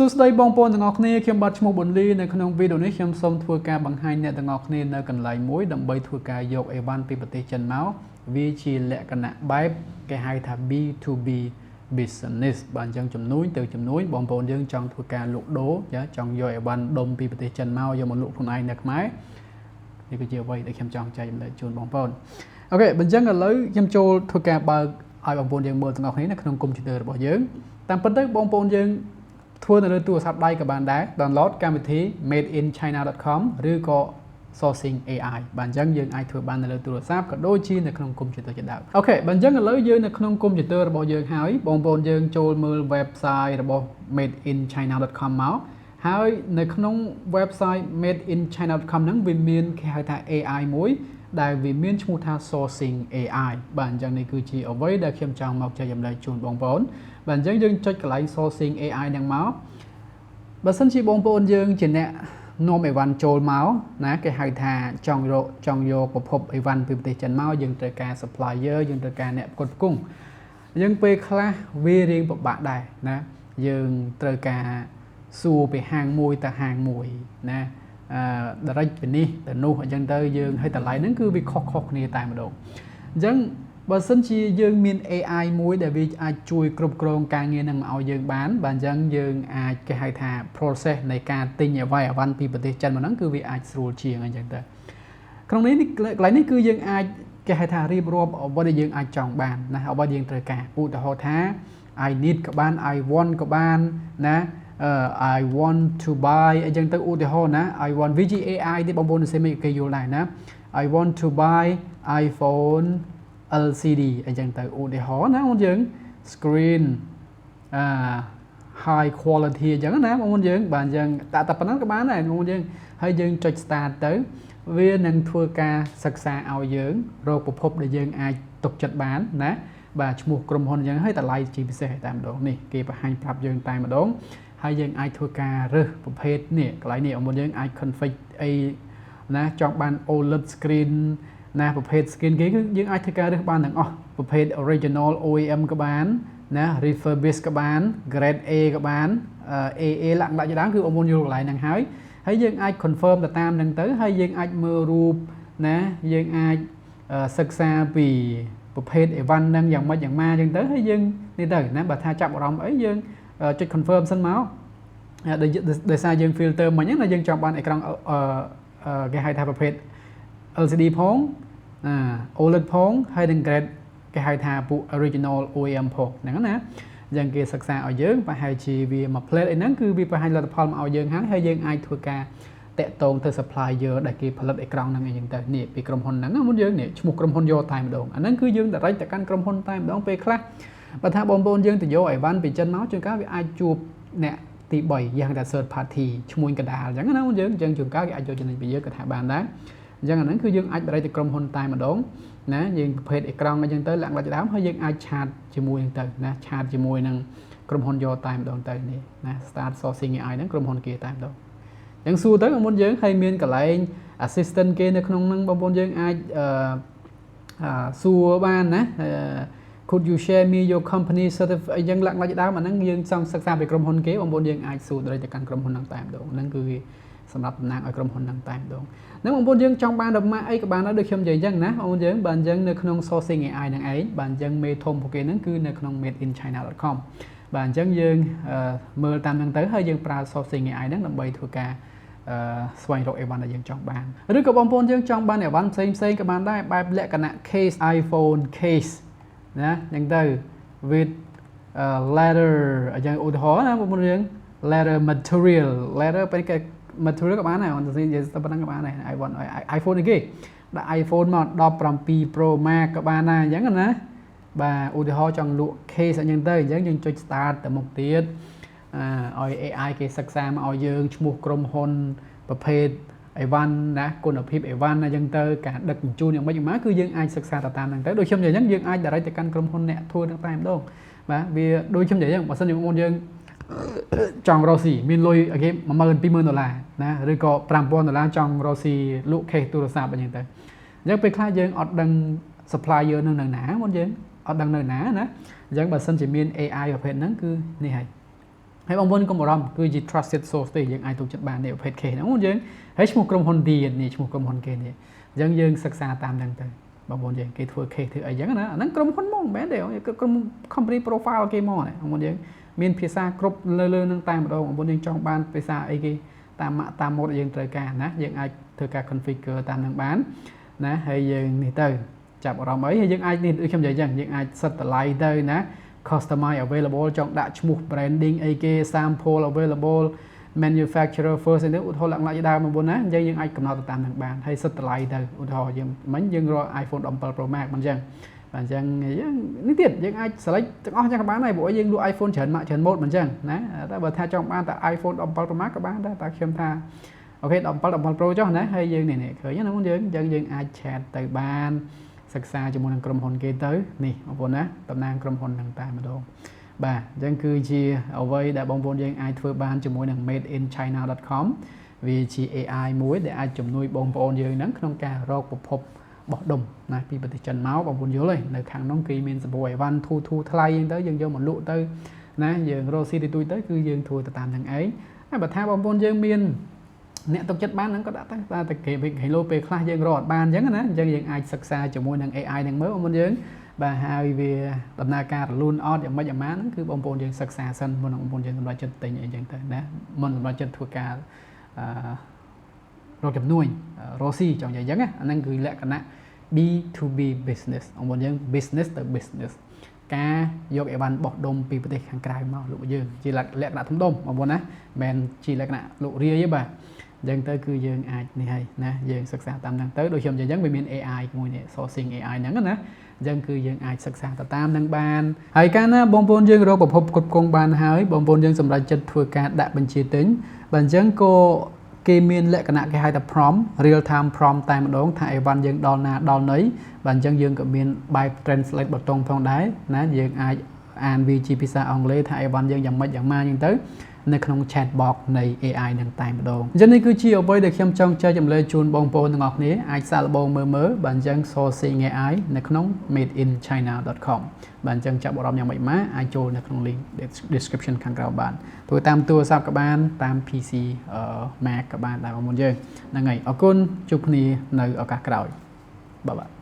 សួស្តីបងប្អូនទាំងអស់គ្នាខ្ញុំបាទឈ្មោះប៊ុនលីនៅក្នុងវីដេអូនេះខ្ញុំសូមធ្វើការបង្ហាញអ្នកទាំងអស់គ្នានៅកន្លែងមួយដើម្បីធ្វើការយកអីវ៉ាន់ពីប្រទេសចិនមកវាជាលក្ខណៈបែបគេហៅថា B2B business បាទអញ្ចឹងជំនួយទៅជំនួយបងប្អូនយើងចង់ធ្វើការលក់ដូរចង់យកអីវ៉ាន់ដុំពីប្រទេសចិនមកយកមកលក់ខ្លួនឯងនៅខ្មែរនេះគឺជាអ្វីដែលខ្ញុំចង់ចែករំលែកជូនបងប្អូនអូខេបើអញ្ចឹងឥឡូវខ្ញុំចូលធ្វើការបើកឲ្យបងប្អូនយើងមើលទាំងអស់គ្នានៅក្នុងកុំព្យូទ័ររបស់យើងតាមពិតទៅបងប្អូនយើងធ្វើនៅលើទូរស័ព្ទដៃក៏បានដែរ download កម្មវិធី madeinchina.com ឬក៏ sourcing AI បាទអញ្ចឹងយើងអាចធ្វើបាននៅលើទូរស័ព្ទក៏ដូចជានៅក្នុងកុំព្យូទ័រជាដើមអូខេបាទអញ្ចឹងឥឡូវយើងនៅក្នុងកុំព្យូទ័ររបស់យើងហើយបងប្អូនយើងចូលមើល website របស់ madeinchina.com មកហើយនៅក្នុង website madeinchina.com ហ្នឹងវាមានគេហៅថា AI មួយដែលវាមានឈ្មោះថា sourcing AI បាទអញ្ចឹងនេះគឺជាអ្វីដែលខ្ញុំចង់មកចែករំលែកជូនបងប្អូនបាទអញ្ចឹងយើងចុចកន្លែង sourcing AI ហ្នឹងមកបើសិនជាបងប្អូនយើងជាអ្នកនាំអីវ៉ាន់ចូលមកណាគេហៅថាចង់យកប្រភពអីវ៉ាន់ពីប្រទេសចិនមកយើងត្រូវការ supplier យើងត្រូវការអ្នកផ្គត់ផ្គង់យើងពេលខ្លះវារៀងពិបាកដែរណាយើងត្រូវការសួរពីហាងមួយទៅហាងមួយណាdirect ពីនេះទៅនោះអញ្ចឹងទៅយើងឲ្យតម្លៃហ្នឹងគឺវាខុសគ្នាតែម្ដងអញ្ចឹងបើសិនជាយើងមាន AI មួយដែលវាអាចជួយគ្រប់គ្រងការងារនឹងមកឲ្យយើងបានបាទអញ្ចឹងយើងអាចគេហៅថា process នៃការទិញអីវ៉ាន់ពីប្រទេសចិនមកហ្នឹងគឺវាអាចស្រួលជាងអញ្ចឹងទៅក្នុងនេះកន្លែងនេះគឺយើងអាចគេហៅថារៀបរាប់អ្វីដែលយើងអាចចង់បានណាអ្វីដែលយើងត្រូវការឧទាហរណ៍ថា I need ក៏បាន I want ក៏បានណា I want to buy អញ្ចឹងទៅឧទាហរណ៍ណា I want VGAI នេះបងប្អូនមិនគេយល់ដែរណា I want to buy iPhone LCD អញ្ចឹងទៅឧទាហរណ៍ណាបងយើង screen high quality អញ្ចឹងណាបងប្អូនយើងបាទអញ្ចឹងតែប៉ុណ្ណឹងក៏បានដែរបងប្អូនយើងហើយយើងចុច start ទៅវានឹងធ្វើការសិក្សាឲ្យយើងរកប្រភពដែលយើងអាចទុកចិត្តបានណាបាទឈ្មោះក្រុមហ៊ុនអញ្ចឹងហើយតម្លៃជាពិសេសតែម្ដងនេះគេបង្ហាញប្រាប់យើងតែម្ដងហើយយើងអាចធ្វើការរើសប្រភេទនេះកន្លែងនេះបងប្អូនយើងអាច config អីណាចង់បាន OLED screen ណាប្រភេទ skin គេគឺយើងអាចធ្វើការរើសបានទាំងអស់ប្រភេទ original OEM ក៏បានណា refurbish ក៏បាន grade A ក៏បាន AA លក្ខណៈជាដើមគឺបងប្អូនយល់កន្លែងហ្នឹងហើយយើងអាច confirm ទៅតាមហ្នឹងទៅហើយយើងអាចមើលរូបណាយើងអាចសិក្សាពីប្រភេទអីវ៉ាន់ហ្នឹងយ៉ាងម៉េចយ៉ាងម៉ាអញ្ចឹងទៅហើយយើងនេះទៅណាបើថាចាប់អារម្មណ៍អីយើងចុច confirm សិនមកដោយសារយើង filter មិញហ្នឹងណាយើងចង់បានអេក្រង់គេហៅថាប្រភេទ LCD ផង OLED ផងហើយនឹង grade គេហៅថាពួក original OEM ផងហ្នឹងណាយ៉ាងគេសិក្សាឲ្យយើងប្រហែលជាវាមួយ plate អីហ្នឹងគឺវាបង្ហាញលទ្ធផលមកឲ្យយើងហើយយើងអាចធ្វើការតាក់ទងទៅ supplier ដែលគេផលិតអេក្រង់ហ្នឹងអីចឹងទៅនេះពីក្រុមហ៊ុនហ្នឹងមុនយើងនេះឈ្មោះក្រុមហ៊ុនយកតែម្ដងអាហ្នឹងគឺយើង direct ទៅកាន់ក្រុមហ៊ុនតែម្ដងពេលខ្លះបើថាបងប្អូនយើងទៅយកអីវ៉ាន់ពីចិនមកជួនកាលវាអាចជួបអ្នកទី3យ៉ាងថា third party ឈ្មោះកណ្ដាលអញ្ចឹងណាបងយើងជួនកាលគេអាចយកចំណេញពីយើងក៏ថាបានដែរអញ្ចឹងអាហ្នឹងគឺយើងអាច direct ទៅក្រុមហ៊ុនតែម្ដងណាយើងប្រភេទអេក្រង់អីចឹងទៅលក្ខណៈដើមហើយយើងអាចឆាតជាមួយហ្នឹងទៅណាឆាតជាមួយនឹងក្រុមហ៊ុនយកតែម្ដងទៅនេះណា start sourcing AI ហ្នឹងក្រុមហ៊ុនគេតែម្ដងអញ្ចឹងសួរទៅបងប្អូនយើងហើយមានកន្លែង assistant គេនៅក្នុងហ្នឹងបងប្អូនយើងអាចសួរបានណាcould you share me your company certificate អញ្ចឹងលក្ខណៈដើមអាហ្នឹងយើងចង់សិក្សាពីក្រុមហ៊ុនគេបងប្អូនយើងអាចសួរទៅកាន់ក្រុមហ៊ុនហ្នឹងតែម្ដងហ្នឹងគឺសម្រាប់តំណាងឲ្យក្រុមហ៊ុនហ្នឹងតែម្ដងហ្នឹងបងប្អូនយើងចង់បានរមាក់អីក៏បានដែរដូចខ្ញុំនិយាយអញ្ចឹងណាបងប្អូនយើងបាទអញ្ចឹងនៅក្នុង sourcing AI ហ្នឹងឯងបាទអញ្ចឹងមេធំពួកគេហ្នឹងគឺនៅក្នុង madeinchina.com បាទអញ្ចឹងយើងមើលតាមហ្នឹងទៅហើយយើងប្រើ sourcing AI ហ្នឹងដើម្បីធ្វើការស្វែងរកអីវ៉ាន់ដែលយើងចង់បានឬក៏បងប្អូនយើងចង់បានអីវ៉ាន់ផ្សេងក៏បានដែរបែបលក្ខណៈ case iPhone case ណាអញ្ចឹងទៅ with leather អញ្ចឹងឧទាហរណ៍ណាបងប្អូនយើង leather material ពេលគេ material ក៏បានដែរអូននិយាយទៅប៉ុណ្ណឹងក៏បានដែរ iPhone អីគេដាក់ iPhone មក17 Pro Max ក៏បានដែរអញ្ចឹងណាបាទឧទាហរណ៍ចង់លក់ case អញ្ចឹងទៅអញ្ចឹងយើងចុច start ទៅមុខទៀតឲ្យ AI គេសិក្សាមកឲ្យយើងឈ្មោះក្រុមហ៊ុនប្រភេទអីវ៉ាន់ណាគុណភាពអីវ៉ាន់អញ្ចឹងទៅការដឹកជញ្ជូនយ៉ាងម៉េចយ៉ាងម៉ាគឺយើងអាចសិក្សាទៅតាមហ្នឹងទៅដូចខ្ញុំនិយាយអញ្ចឹងយើងអាច direct ទៅកាន់ក្រុមហ៊ុនអ្នកធ្វើនឹងតែម្ដងបាទវាដូចខ្ញុំនិយាយអញ្ចឹងបើសិនជាបងប្អូនយើងចង់រកស៊ីមានលុយគេ$120,000ណាឬក៏$5,000ចង់រកស៊ីលក់ case ទូរស័ព្ទអញ្ចឹងទៅអញ្ចឹងពេលខ្លះយើងអត់ដឹង supplier នឹងនៅណាបងយើងអត់ដឹងនៅណាណាអញ្ចឹងបើសិនជាមាន AI ប្រភេទហ្នឹងគឺនេះហើយ ហើយបងប្អូនកុំបារម្ភគឺជា trusted source ទេយើងអាចទុកចិត្តបាននៃប្រភេទ case ហ្នឹងយើងហើយឈ្មោះក្រុមហ៊ុន D នេះឈ្មោះក្រុមហ៊ុនគេនេះអញ្ចឹងយើងសិក្សាតាមហ្នឹងទៅបងប្អូនយើងគេធ្វើ case ធ្វើអីចឹងណាអាហ្នឹងក្រុមហ៊ុនមកមិនមែនទេក្រុម company profile គេមកបងប្អូនយើងមានភាសាគ្រប់លើនឹងតែម្ដងបងប្អូនយើងចង់បានភាសាអីគេតាមម៉ូដយើងត្រូវការណាយើងអាចធ្វើការ configure តាមនឹងបានណាហើយយើងនេះទៅចាប់អារម្មណ៍អីហើយយើងអាចនេះដូចខ្ញុំនិយាយចឹងយើងអាច set តម្លៃទៅណា customize available ចង់ដាក់ឈ្មោះ branding អីគេ sample available manufacturer first នេះឧទាហរណ៍លក្ខណៈជាដើមបងប្អូនណាយើងអាចកំណត់ទៅតាមនឹងបានហើយ set តម្លៃទៅឧទាហរណ៍យើងរក iPhone 17 Pro Max មិនចឹងបាទអញ្ចឹងនេះទៀតយើងអាច select ទាំងអស់ចឹងក៏បានដែរព្រោះយើងលក់ iPhone ច្រើនម៉ាក់ច្រើនម៉ូដមិនចឹងណាតែបើថាចង់បានតែ iPhone 17 Pro Max ក៏បានដែរតែខ្ញុំថាអូខេ17 Pro ចុះណាហើយយើងនេះឃើញណាបងយើងអាច chat ទៅបានសិក្សាជាមួយនឹងក្រុមហ៊ុនគេទៅនេះបងប្អូនណាតំណាងក្រុមហ៊ុនហ្នឹងតែម្ដងបាទអញ្ចឹងគឺជាអ្វីដែលបងប្អូនយើងអាចធ្វើបានជាមួយនឹង madeinchina.com វាជា AI មួយដែលអាចជំនួយបងប្អូនយើងហ្នឹងក្នុងការរកប្រភពបោះដុំណាពីប្រទេសចិនមកបងប្អូនយល់ទេនៅខាងនោះគេមានសម្បូរអីវ៉ាន់ធូថ្លៃហ្នឹងទៅយើងយកមកលក់ទៅណាយើងរកស៊ីទីទួយទៅគឺយើងធ្វើទៅតាមហ្នឹងឯងហើយបើថាបងប្អូនយើងមានអ្នកទុកចិត្តបានហ្នឹងក៏ដាក់ទៅតែគេឡូពេលខ្លះយើងរកអត់បានអញ្ចឹងណាអញ្ចឹងយើងអាចសិក្សាជាមួយនឹង AI ហ្នឹងមើលបងប្អូនយើងបាទហើយវាដំណើរការរលូនអត់យ៉ាងម៉េចអាម៉ាហ្នឹងគឺបងប្អូនយើងសិក្សាសិនមុននឹងបងប្អូនយើងសម្រេចចិត្តទិញអីចឹងទៅណាមុនសម្រេចចិត្តធ្វើការរកចំនួនរកស៊ីចង់និយាយចឹងណាអាហ្នឹងគឺលក្ខណៈ B2B business បងប្អូនយើង business ទៅ business ការយកអីវ៉ាន់បោះដុំពីប្រទេសខាងក្រៅមកលោកយើងជាលក្ខណៈធំដុំបងប្អូនណាមិនជាលក្ខណៈលោករាយទេបាទអញ្ចឹងទៅគឺយើងអាចនេះហើយណាយើងសិក្សាតាមហ្នឹងទៅដូចខ្ញុំនិយាយអញ្ចឹងវាមាន AI ជាមួយនេះ sourcing AI ហ្នឹងណាអញ្ចឹងគឺយើងអាចសិក្សាទៅតាមនឹងបានហើយកាលណាបងប្អូនយើងរកប្រភពគ្រប់គ្រងបានហើយបងប្អូនយើងសម្រេចចិត្តធ្វើការដាក់បញ្ជាទិញបើអញ្ចឹងក៏គេមានលក្ខណៈគេហៅថា prompt real time prompt តែម្ដងថាអីវ៉ាន់យើងដល់ណាដល់ណីបាទអញ្ចឹងយើងក៏មានបែប translate បទងផងដែរណាយើងអាចអានវាជាភាសាអង់គ្លេសថាអីវ៉ាន់យើងយ៉ាងម៉េចយ៉ាងម៉ាអញ្ចឹងទៅនៅក្នុង chat box នៃ AI នឹងតែម្ដងអញ្ចឹងនេះគឺជាអ្វីដែលខ្ញុំចង់ចែករំលែកជូនបងប្អូនទាំងអស់គ្នាអាចសាកល្បងមើលបាទអញ្ចឹង sourcing AI នៅក្នុង madeinchina.com បាទអញ្ចឹងចាប់អារម្មណ៍យ៉ាងម៉េចមកអាចចូលនៅក្នុង link description ខាងក្រោមបានធ្វើតាមទូរស័ព្ទក៏បានតាម PC Mac ក៏បានដែរបងប្អូនយើងហ្នឹងហើយអរគុណជួបគ្នានៅឱកាសក្រោយបាទ